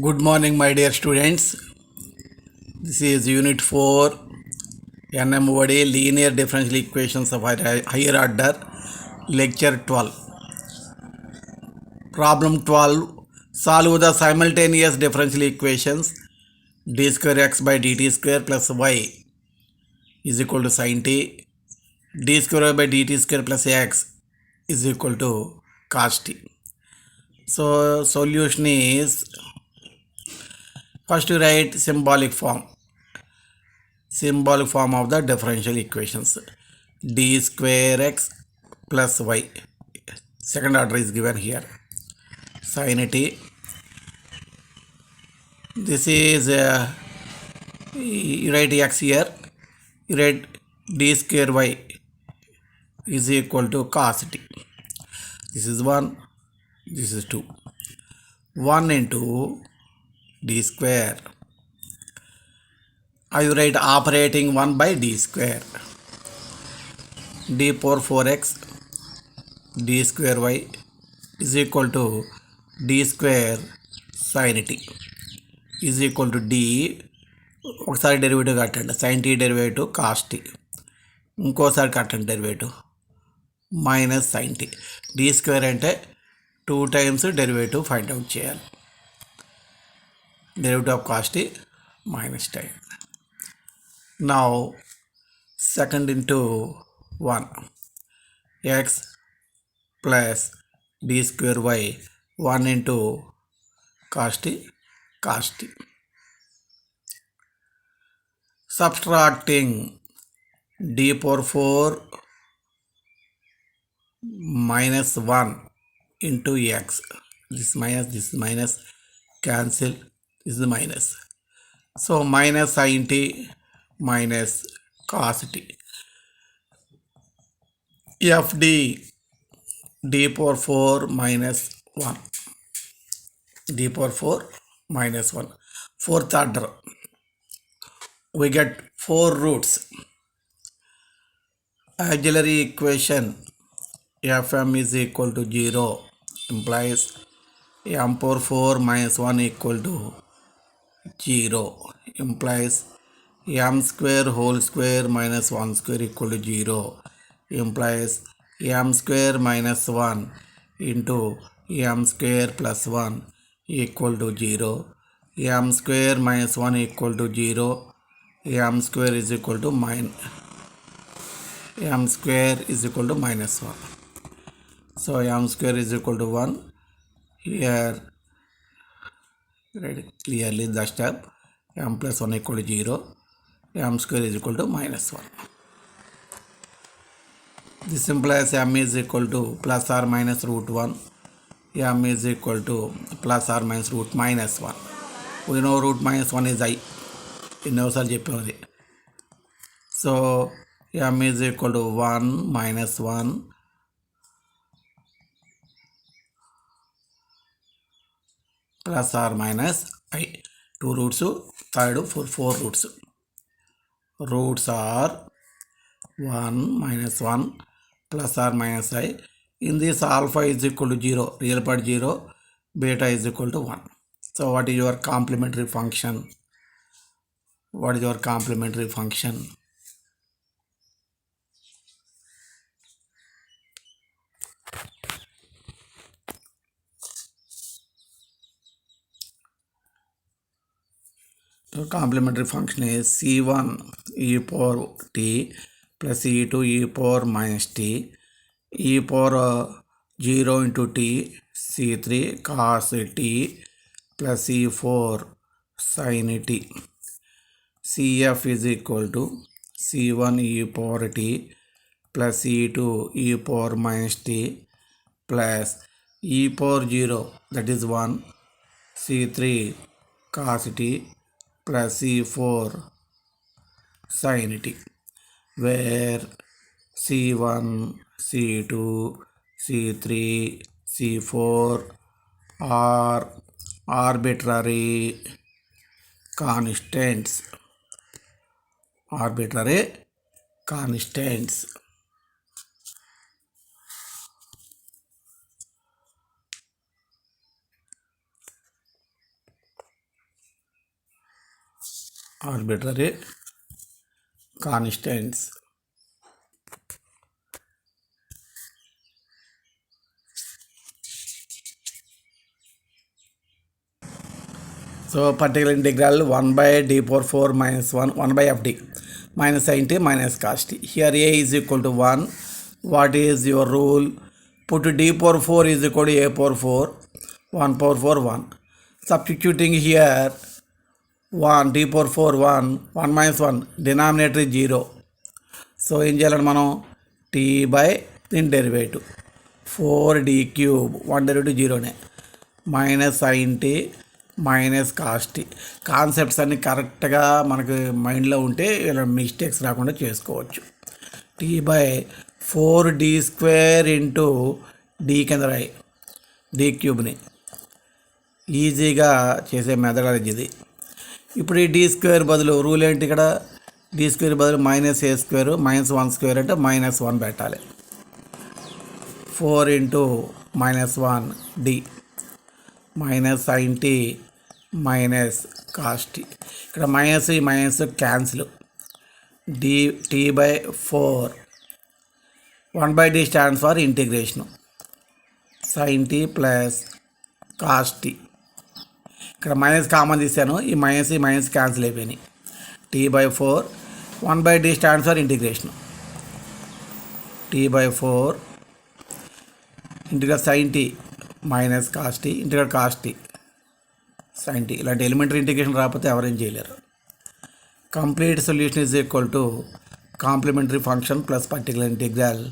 Good morning, my dear students. This is Unit 4, NMOD Linear Differential Equations of Higher Order, Lecture 12. Problem 12. Solve the simultaneous differential equations d square x by dt square plus y is equal to sin t, d square y by dt square plus x is equal to cos t. So, solution is first you write symbolic form of the differential equations. D square x plus y, second order is given here, sin t. This is you write x here, you write d square y is equal to cos t. This is 1, this is 2. 1 into d square, I write operating 1 by d square, d power 4x d square y is equal to d square sin t is equal to d, ఒకసారి derivative కట్టండి, sin t derivative cos t, ఇంకోసారి కట్టండి derivative minus sin t. d square అంటే 2 times derivative find out చేయాలి. Derivative of cos t minus time. Now second into 1 x plus d square y 1 into cos t. Subtracting d power 4 minus 1 into x. This minus, cancel, this is minus. So minus sin t minus cos t. Fd d power 4 minus 1. d power 4 minus 1. Fourth order. We get 4 roots. Auxiliary equation fm is equal to 0 implies m power 4 minus 1 equal to 0 implies m square whole square minus 1 square equal to 0 implies m square minus 1 into m square plus 1 equal to 0. M square minus 1 equal to 0. M square is equal to m square is equal to minus 1. So m square is equal to 1. Here write clearly the step. M plus 1 equal to 0. M square is equal to minus 1. This implies m is equal to plus or minus root 1. M is equal to plus or minus root minus 1. We know root minus 1 is I. ఇన్నోసార్లు చెప్పాము అది. So m is equal to 1 minus 1 plus or minus I. 2 roots, third 4 roots. Roots are 1 minus 1 plus or minus I. In this alpha is equal to 0, real part 0, beta is equal to 1. So what is your complementary function? What is your complementary function? So complementary function is c1 e power t plus e2 e power minus t e power 0 into t c3 cos t plus e4 sin t. Cf is equal to c1 e power t plus e2 e power minus t plus e power 0, that is 1, c3 cos t plus c4 sin t, where c1, c2, c3, c4 are arbitrary constants. arbitrary constants. So particular integral 1 by d power 4 minus 1 by fd minus sin t minus cos t. Here a is equal to 1. What is your rule? Put d power 4 is equal to a power 4. 1 power 4 1. Substituting here 1 d power 4 1 1 minus 1 denominator is 0. So ఏం చేయాలంటే మనం t by దీని derivative 4d cube 1 derivative 0నే minus sin t minus cos t. Concepts అన్నీ కరెక్ట్గా మనకు మైండ్లో ఉంటే ఇలా మిస్టేక్స్ రాకుండా చేసుకోవచ్చు. Tea by 4d² into D కింద రాయి డి క్యూబ్ని ఈజీగా చేసే మెథడాలజీ ఇది. ఇప్పుడు ఈ d² బదులు రూల్ ఏంటి, ఇక్కడ d² బదులు మైనస్ a² మైనస్ 1² అంటే మైనస్ 1 పెట్టాలి. 4 into minus 1 D minus sin t minus cos t. ఇక్కడ మైనస్ ఈ minus cancel. D T by 4 1 by d stands for integration sin t plus cos t. ఇక్కడ మైనస్ కామన్ తీసాను, ఈ మైనస్ క్యాన్సిల్ అయిపోయినాయి. T by 4 1 by d stands for integration T by 4 integrate sin t minus cos t integrate cos t sin t. ఇలాంటి elementary integration రాకపోతే ఎవరేం చేయలేరు. Complete solution is equal to complementary function plus particular integral.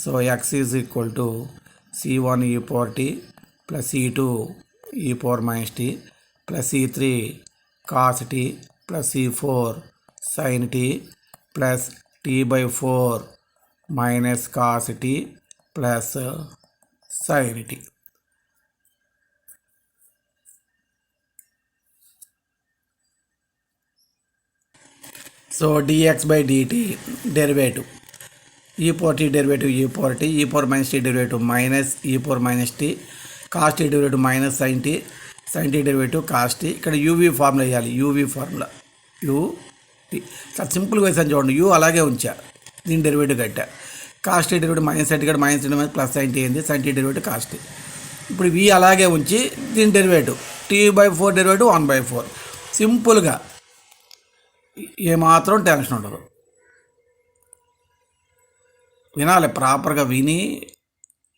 So x is equal to c1 e power t plus c2 e power minus t plus c3 cos t plus c4 sin t plus t by 4 minus cos t plus sin t. So dx by dt derivative e power t derivative e power t e power minus t derivative minus e power minus t cos t derivative minus sin t derivative cos t. ఇక్కడ uv formula వేయాలి, uv formula u చాలా సింపుల్గా వేసాను చూడండి. u అలాగే ఉంచా, దీని derivative కట్టా. cos t derivative minus sin t ఇక్కడ minus plus sin t అయింది, sin t derivative cos t. ఇప్పుడు v అలాగే ఉంచి దీని derivative t by 4 derivative 1 by 4. సింపుల్గా ఏమాత్రం టెన్షన్ ఉండదు. వినాలి, ప్రాపర్గా విని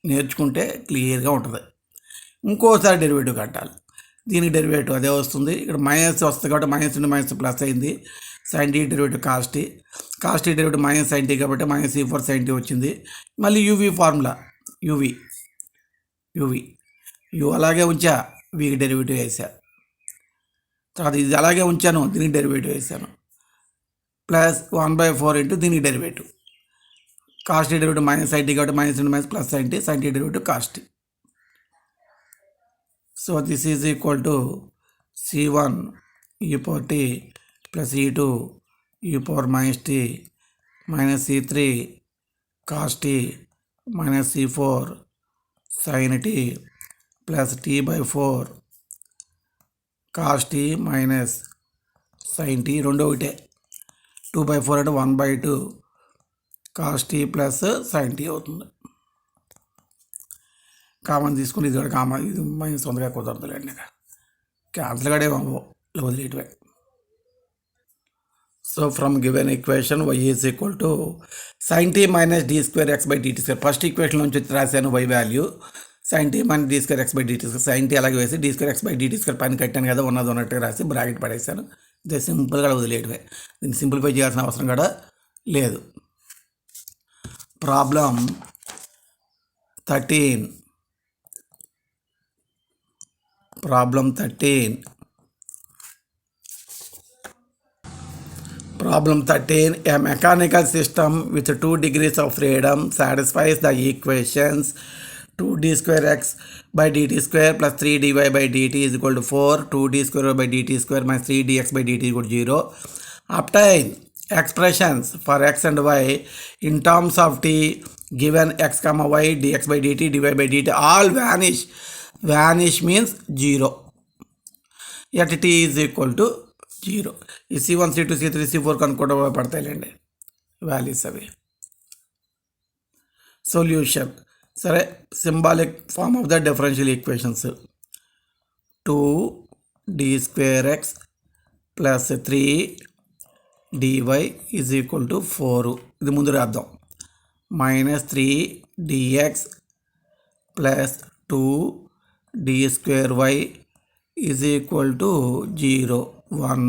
నేర్చుకుంటే క్లియర్గా ఉంటుంది. ఇంకోసారి డెరివేటివ్ కట్టాలి, దీనికి డెరివేటివ్ అదే వస్తుంది. ఇక్కడ మైనస్ వస్తుంది కాబట్టి మైనస్ నుండి మైనస్ ప్లస్ అయింది. sin t derivative cos t derivative minus sin t కాబట్టి మైనస్ c4 sin t వచ్చింది. మళ్ళీ uv ఫార్ములా u అలాగే ఉంచా, వీకి డెరివేటివ్ వేసా. తర్వాత ఇది అలాగే ఉంచాను, దీనికి డెరివేటివ్ వేసాను. ప్లస్ 1 by 4 ఇంటూ దీనికి derivative cos t derivative minus sin t కాబట్టి మైనస్ నుండి minus plus sin t derivative cos t. So this is equal to c1 e power t plus e2 e power minus t minus c3 cos t minus c4 sin t plus t by 4 cos t minus sin t. రెండో ఒకటే 2 by 4 అంటే 1 by 2 cos t plus sin t అవుతుంది. Common తీసుకుని ఇది కూడా common, ఇది minus తొందరగా కుదరదులేండి, క్యాన్సిల్ కూడా వదిలేటివే. So from given equation y is equal to sin t minus d² x by dt². First equation నుంచి రాశాను y value sin t minus d² x by dt². sin t అలాగే వేసి d² x by dt² పైన కట్టాను కదా, ఉన్నట్టుగా రాసి bracket పడేసాను. ఇదే సింపుల్గా వదిలేయటమే, దీన్ని సింప్లిఫై చేయాల్సిన అవసరం కూడా లేదు. Problem 13 Problem 13. A mechanical system with 2 degrees of freedom satisfies the equations 2d² x by dt² plus 3dy by dt is equal to 4, 2d² by dt² minus 3dx by dt is equal to 0. Obtain expressions for x and y in terms of t given x comma y dx by dt dy by dt all vanish means 0 at t is equal to zero. ఈ C1 C2 C3 C4 కనుక్కోవడం పడతాయిలేండి values అవి. Solution సరే, symbolic form of the differential equations 2d² x plus 3dy is equal to 4. ఇది ముందు రాద్దాం. -3dx plus 2d² is equal to 0 1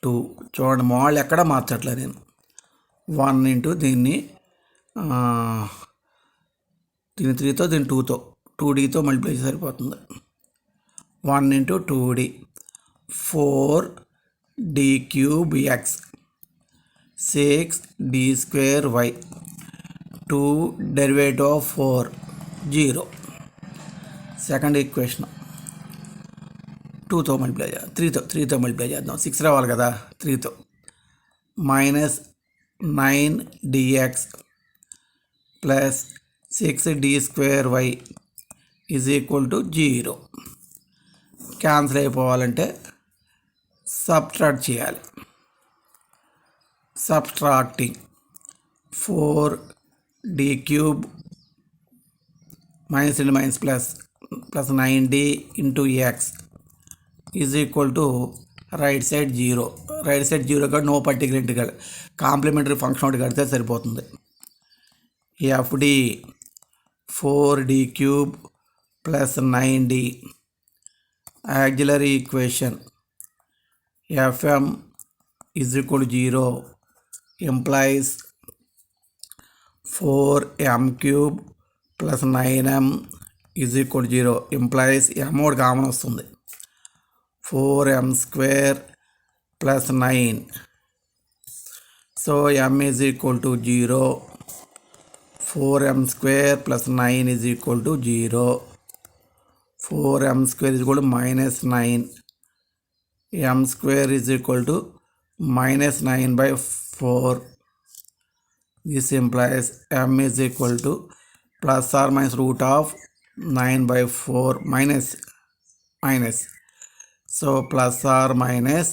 2. చూడండి mall ఎక్కడ మార్చట్లే నేను. 1 ఇంటూ దీన్ని 3తో దీన్ని 2తో 2dతో మల్టిప్లై సరిపోతుంది. 1 into 2d 4d³ x 6d² y 2 derivative of 4 0. Second equation 2తో మల్టిప్లై చేద్దాం, 3తో మల్టిప్లై చేద్దాం. 6 రావాలి కదా 3తో. -9dx plus 6d² is equal to 0. Cancel అయిపోవాలంటే సబ్ట్రాక్ట్ చేయాలి. Subtracting 4d³ minus into minus plus 9d into x is equal to right side 0. Right side 0 కాదు, no particular integral, complementary function ఒకటి కడితే సరిపోతుంది. FD 4d³ plus 9d auxiliary equation FM is equal to 0 implies 4m³ plus 9m is equal to 0 implies m ఒకటి common వస్తుంది. 4m² plus 9, so m is equal to 0. 4m² plus 9 is equal to 0. 4m² is equal to minus 9. m² is equal to minus 9 by 4. This implies m is equal to plus or minus root of 9 by 4 minus. So plus or minus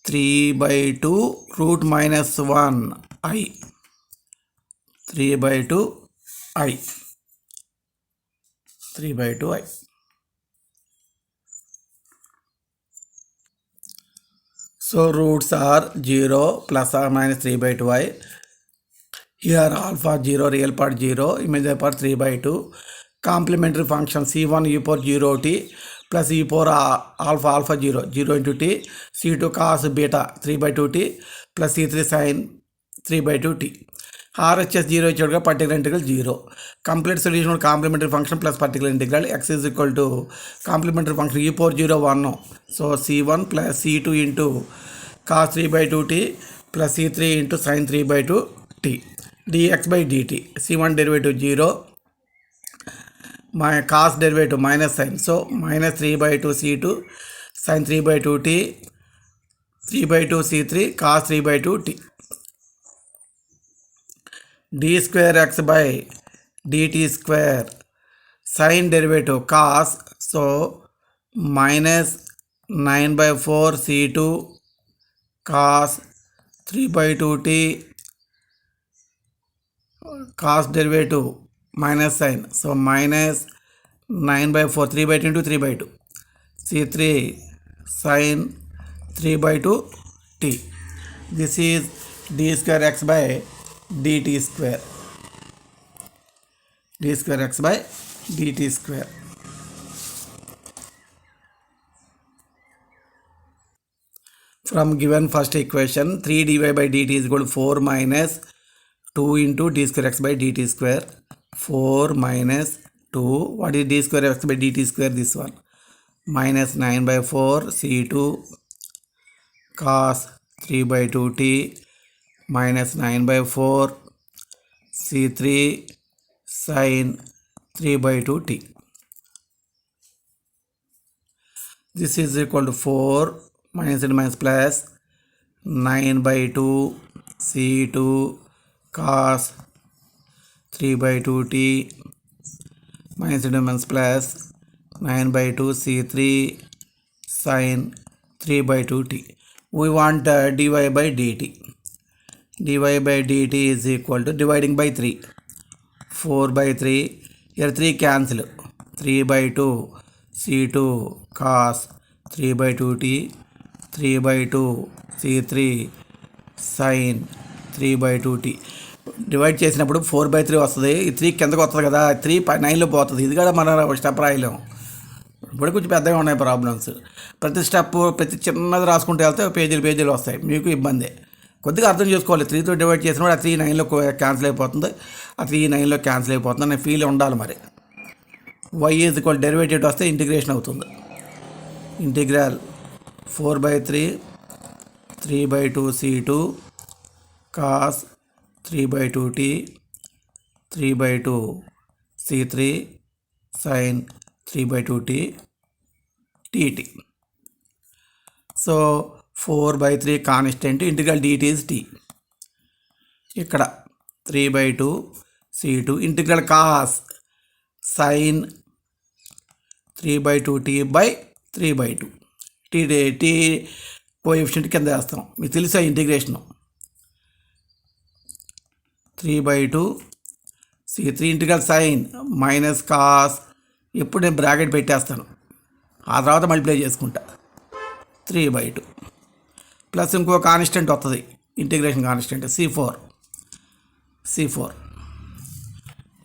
3 by 2 root minus 1 I. 3 by 2 I. 3 by 2 I. So roots are 0 plus or minus 3 by 2 I. Here alpha 0, real part 0, imaginary part 3 by 2. Complementary function C1 e power 0t plus e power alpha 0 into t. C2 cos beta 3 by 2t plus C3 sin 3 by 2t. RHS 0 ఇచ్చాడుగా, particular integral 0. Complete solution complementary function plus particular integral x is equal to complementary function e power 0 1. So C1 plus C2 into cos 3 by 2t plus C3 into sin 3 by 2t dx by dt. C1 derivative 0, my cos డెరివేటివ్ minus sin, so minus 3 by 2 C2 sin 3 by 2t 3 by 2 C3 cos 3 by 2t. d² x by dt² sin derivative cos, so minus 9 by 4 C2 cos 3 by 2t cos derivative minus sin, so minus 9 by 4 3 by 2 into 3 by 2 C3 sin 3 by 2 t. This is d² x by dt². d² x by dt². From given first equation 3 dy by dt is equal to 4 minus 2 into d² x by dt². 4 minus 2, what is d² x by dt²? This one minus 9 by 4 C2 cos 3 by 2t minus 9 by 4 C3 sin 3 by 2t. This is equal to 4 minus and minus plus 9 by 2 C2 cos 3 by 2t minus and minus plus 9 by 2 C3 sin 3/2t. We want dy by dt. dy by dt is equal to dividing by 3. 4/3. Here 3 cancel. 3/2 c2 cos 3/2t. 3/2 c3 sin 3/2t. Divide చేసినప్పుడు 4/3 వస్తుంది. ఈ 3 కిందకు వస్తుంది కదా, 3 9లో పోతుంది. ఇది కూడా మన స్టెప్ రాయలేము. ఇప్పుడు కొంచెం పెద్దగా ఉన్నాయి ప్రాబ్లమ్స్. ప్రతి స్టెప్ ప్రతి చిన్నది రాసుకుంటూ వెళ్తే పేజీలు వస్తాయి, మీకు ఇబ్బంది. కొద్దిగా అర్థం చేసుకోవాలి. 3తో డివైడ్ చేసినప్పుడు ఆ 3 9లో క్యాన్సిల్ అయిపోతుంది, ఆ 3 9లో క్యాన్సిల్ అయిపోతుంది అనే ఫీల్ ఉండాలి. మరి y ఈజ్ ఈక్వల్ డెరివేటివ్ వస్తే ఇంటిగ్రేషన్ అవుతుంది. Integral 4/3 3/2 c2 cos 3/2t 3/2 c3 sin 3/2t dt. So 4/3 constant, integral dt is t. ఇక్కడ 3/2 c2 integral cos sin 3/2t by 3/2 t coefficient కింద వేస్తాం. మీకు తెలుసా integration. 3/2 c3 integral sin minus cos, ఎప్పుడు నేను bracket పెట్టేస్తాను, ఆ తర్వాత మల్టిప్లై చేసుకుంటా. 3/2 ప్లస్ ఇంకో కాన్స్టెంట్ వస్తుంది, ఇంటిగ్రేషన్ కాన్స్టెంట్ c4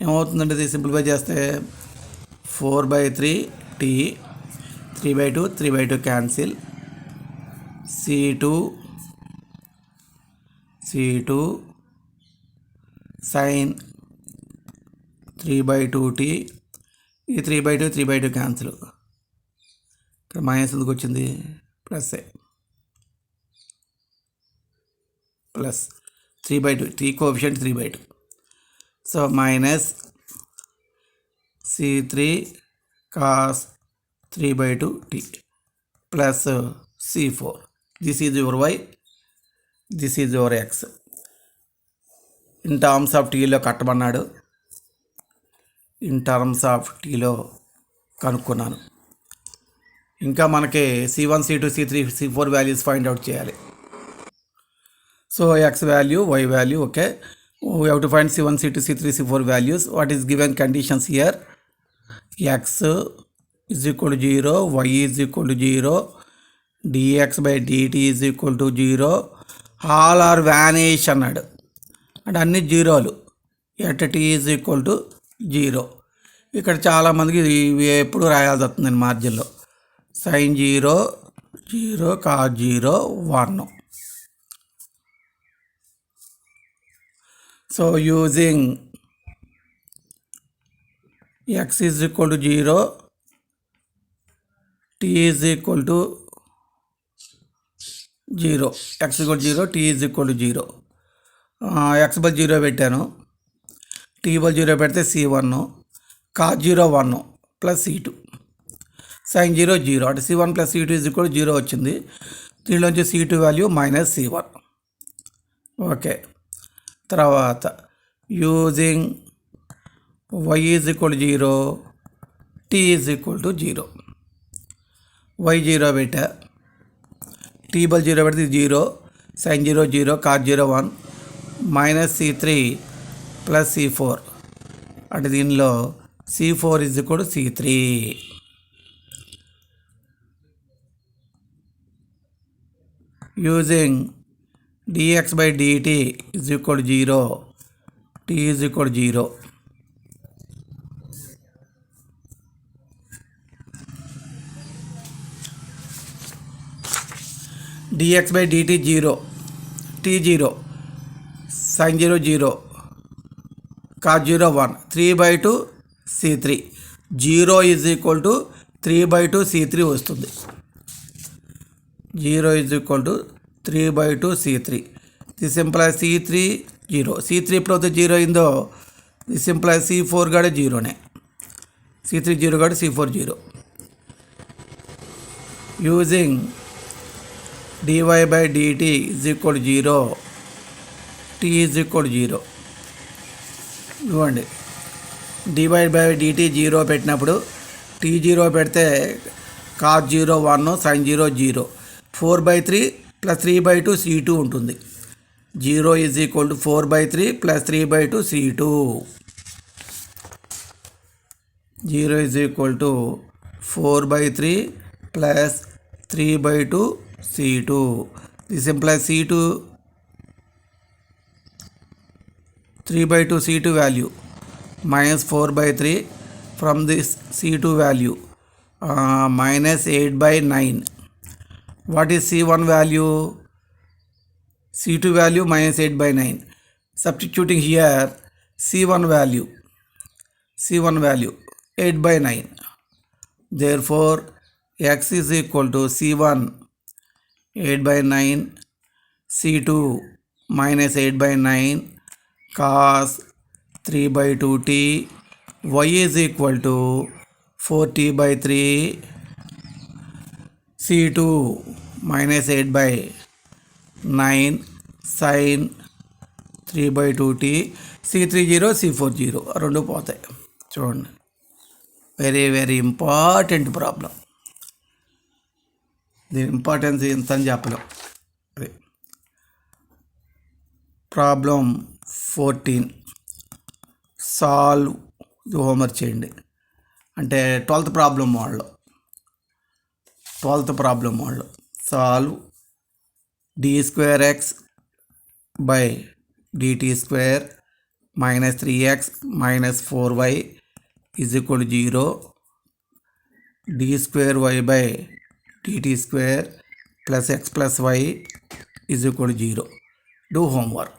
ఏమవుతుందంటే ఇది సింప్లిఫై చేస్తే 4/3 t 3/2 cancel c2 sin 3/2t. ఈ 3/2 క్యాన్సిల్, ఇక్కడ మైనస్ ఎందుకు వచ్చింది, plus 3/2 t coefficient 3/2. So minus c3 cos 3/2t plus c4. This is your y, this is your x. In terms of టీలో కట్టమన్నాడు, in terms of టీలో కనుక్కున్నాను. ఇంకా మనకి c1 c2 c3 c4 values find out చేయాలి. So x value, y value, okay. We have to find c1 c2 c3 c4 values. What is given conditions here? X is equal to 0, y is equal to 0, dx by dt is equal to 0. All are vanish అన్నాడు, అంటే అన్ని జీరోలు. At t is equal to 0. ఇక్కడ చాలామందికి ఇవి ఎప్పుడు రాయాల్సి వస్తుంది మార్జిన్లో. sin 0 0 cos 0 1. So using x is equal to 0, t is equal to 0, x equal to 0, t is equal to 0. x by 0 పెట్టాను, t by 0 పెడితే c1, cos 0 1 plus c2, sin 0 0, అంటే c1 plus c2 is equal to 0 వచ్చింది. దీనిలోంచి c2 value minus c1. Okay. తర్వాత using y is equal 0, t is equal to 0. y 0 పెట్టా, t బల్ 0 పెడితే 0, sin 0 0, cos 0 1, minus c3 plus c4, అంటే దీనిలో c4 is equal to c3. Using dx by dt is equal to 0, t is equal to 0. dx by dt 0, t 0, sin 0 0, cos 0 1, 3/2 c3. 0 is equal to 3/2 c3 వస్తుంది. 0 is equal to 3/2 c3. This implies c3 0. c3 ఎప్పుడైతే 0 అయిందో this implies c4 కూడా 0నే. c3 0 కూడా c4 0. Using dy by dt is equal to 0, t is equal to 0. ఇవ్వండి, dy by dt 0 పెట్టినప్పుడు t 0 పెడితే cos 0 1, sin 0 0. 4/3 plus 3/2 C2 ఉంటుంది. 0 is equal to 4/3 plus 3/2 C2. 0 is equal to 4/3 plus 3/2 C2. This implies C2 3/2 C2 value minus 4/3 from this C2 value minus 8/9. What is C1 value? C2 value minus 8/9. Substituting here C1 value 8/9. Therefore x is equal to C1 8/9 C2 minus 8/9 cos 3/2t. Y is equal to 4t/3 C2 minus 8/9 sin 3/2t. C30 C40 రెండు పోతాయి. చూడండి, very very important problem. దీని importance ఎంత అని చెప్పలేం. అదే problem 14 solve. ఇది homework చేయండి. అంటే 12th problem model solve d²x by dt² minus 3x minus 4y is equal to 0. d²y by dt² plus x plus y is equal to 0. Do homework.